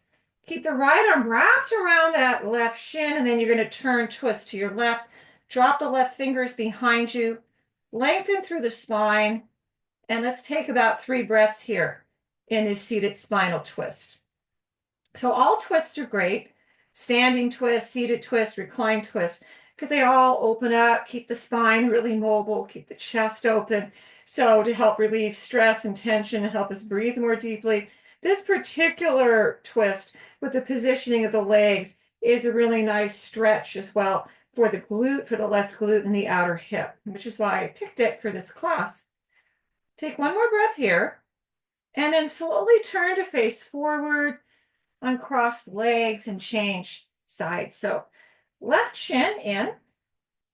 Keep the right arm wrapped around that left shin, and then you're going to turn, twist to your left. Drop the left fingers behind you. Lengthen through the spine. And let's take about 3 breaths here in this seated spinal twist. So all twists are great. Standing twist, seated twist, reclined twist, because they all open up, keep the spine really mobile, keep the chest open. So to help relieve stress and tension and help us breathe more deeply, this particular twist with the positioning of the legs is a really nice stretch as well for the glute, for the left glute and the outer hip, which is why I picked it for this class. Take 1 more breath here, and then slowly turn to face forward, uncross the legs, and change sides. So left shin in,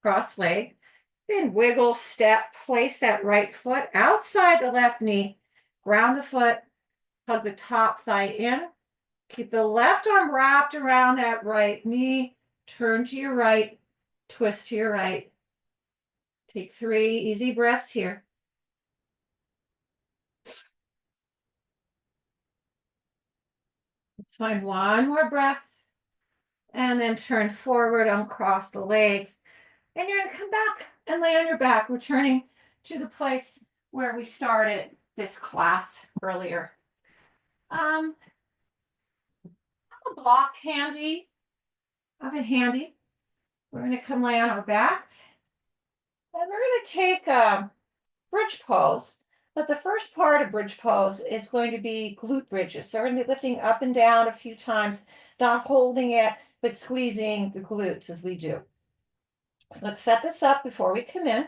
cross leg, then wiggle, step, place that right foot outside the left knee, ground the foot, hug the top thigh in, keep the left arm wrapped around that right knee, turn to your right, twist to your right. Take 3 easy breaths here. Let's find 1 more breath. And then turn forward, uncross the legs. And you're going to come back and lay on your back, returning to the place where we started this class earlier. Have a block handy. Have it handy. We're going to come lay on our backs. And we're going to take bridge pose. But the first part of bridge pose is going to be glute bridges. So we're going to be lifting up and down a few times, not holding it, but squeezing the glutes as we do. So let's set this up before we come in.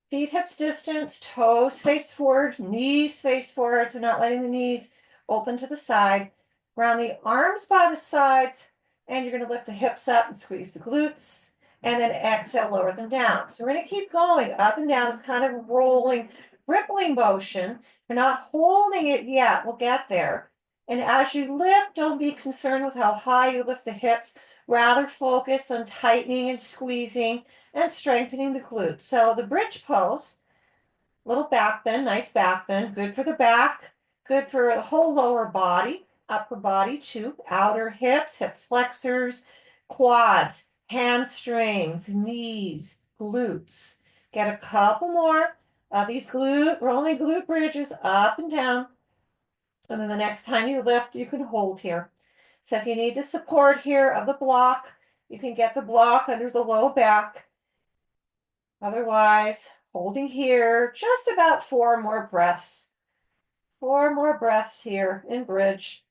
Feet hips distance, toes face forward, knees face forward, so not letting the knees open to the side. Ground the arms by the sides, and you're going to lift the hips up and squeeze the glutes, and then exhale, lower them down. So we're going to keep going up and down. It's kind of a rolling, rippling motion. We're not holding it yet. We'll get there. And as you lift, don't be concerned with how high you lift the hips. Rather focus on tightening and squeezing and strengthening the glutes. So the bridge pose, little back bend, nice back bend, good for the back, good for the whole lower body, upper body too, outer hips, hip flexors, quads, hamstrings, knees, glutes. Get a couple more of these rolling glute bridges up and down. And then the next time you lift, you can hold here. So if you need the support here of the block, you can get the block under the low back. Otherwise, holding here, just about 4 more breaths. 4 more breaths here in bridge.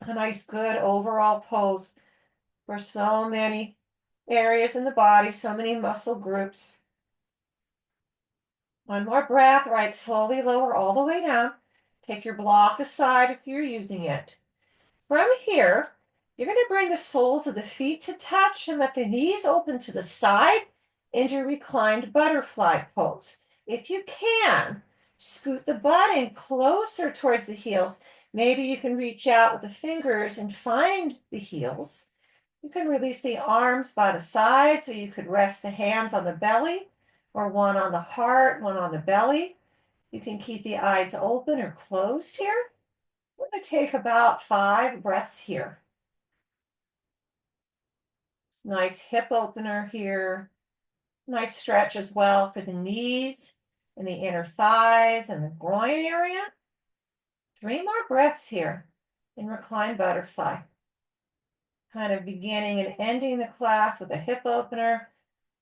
A nice, good overall pose for so many areas in the body, so many muscle groups. 1 more breath, right, slowly lower all the way down. Take your block aside if you're using it. From here, you're going to bring the soles of the feet to touch and let the knees open to the side into reclined butterfly pose. If you can, scoot the butt in closer towards the heels. Maybe you can reach out with the fingers and find the heels. You can release the arms by the side so you could rest the hands on the belly or one on the heart, one on the belly. You can keep the eyes open or closed here. We're going to take about 5 breaths here. Nice hip opener here. Nice stretch as well for the knees and the inner thighs and the groin area. 3 more breaths here in reclined butterfly. Kind of beginning and ending the class with a hip opener.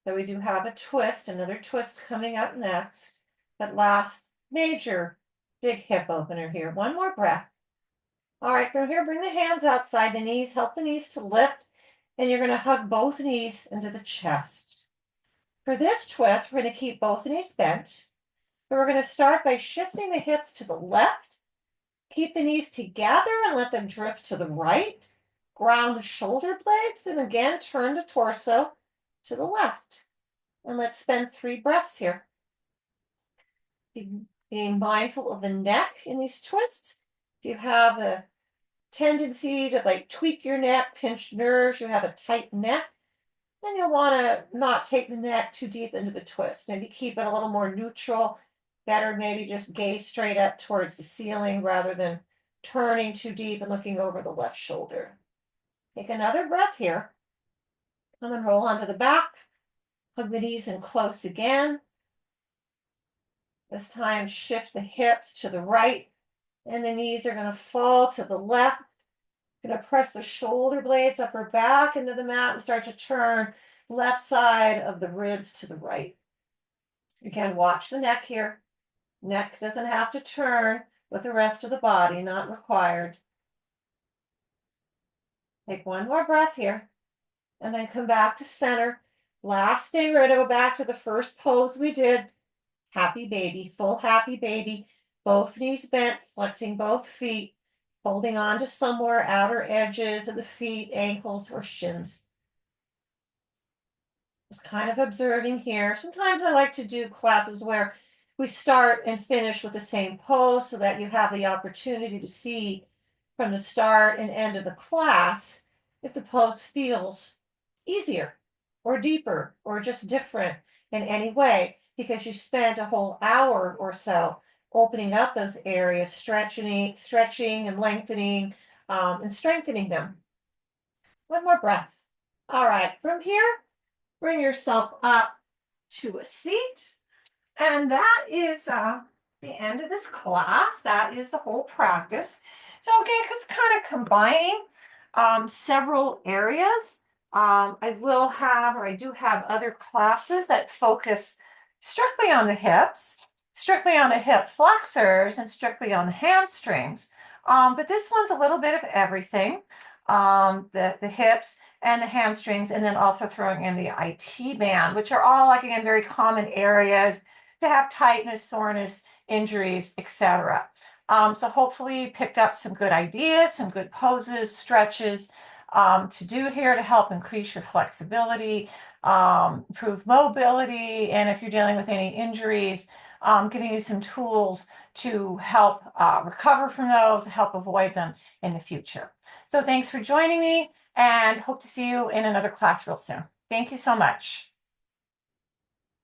So we do have a twist, another twist coming up next. But last major big hip opener here. 1 more breath. All right, from here, bring the hands outside the knees, help the knees to lift, and you're going to hug both knees into the chest. For this twist, we're going to keep both knees bent, but we're going to start by shifting the hips to the left, keep the knees together and let them drift to the right, ground the shoulder blades, and again, turn the torso to the left. And let's spend 3 breaths here. Being mindful of the neck in these twists. If you have the tendency to like tweak your neck, pinch nerves, you have a tight neck, and you'll want to not take the neck too deep into the twist. Maybe keep it a little more neutral. Better maybe just gaze straight up towards the ceiling rather than turning too deep and looking over the left shoulder. Take another breath here. Come and roll onto the back. Hug the knees in close again. This time shift the hips to the right and the knees are going to fall to the left. Going to press the shoulder blades upper back into the mat and start to turn left side of the ribs to the right. Again, watch the neck here. Neck doesn't have to turn with the rest of the body, not required. Take 1 more breath here and then come back to center. Last thing, we're going to go back to the first pose we did. Happy baby, full happy baby. Both knees bent, flexing both feet, holding on to somewhere outer edges of the feet, ankles, or shins. Just kind of observing here. Sometimes I like to do classes where we start and finish with the same pose so that you have the opportunity to see from the start and end of the class if the pose feels easier or deeper or just different in any way because you spent a whole hour or so opening up those areas, stretching and lengthening and strengthening them. 1 more breath. All right, from here, bring yourself up to a seat. And that is the end of this class. That is the whole practice. So again, just kind of combining several areas
I do have other classes that focus strictly on the hips, strictly on the hip flexors, and strictly on the hamstrings. But this one's a little bit of everything, the hips and the hamstrings, and then also throwing in the IT band, which are all, like, again, very common areas to have tightness, soreness, injuries, etc. So hopefully you picked up some good ideas, some good poses, stretches to do here to help increase your flexibility, improve mobility, and if you're dealing with any injuries, giving you some tools to help recover from those, help avoid them in the future. So thanks for joining me, and hope to see you in another class real soon. Thank you so much.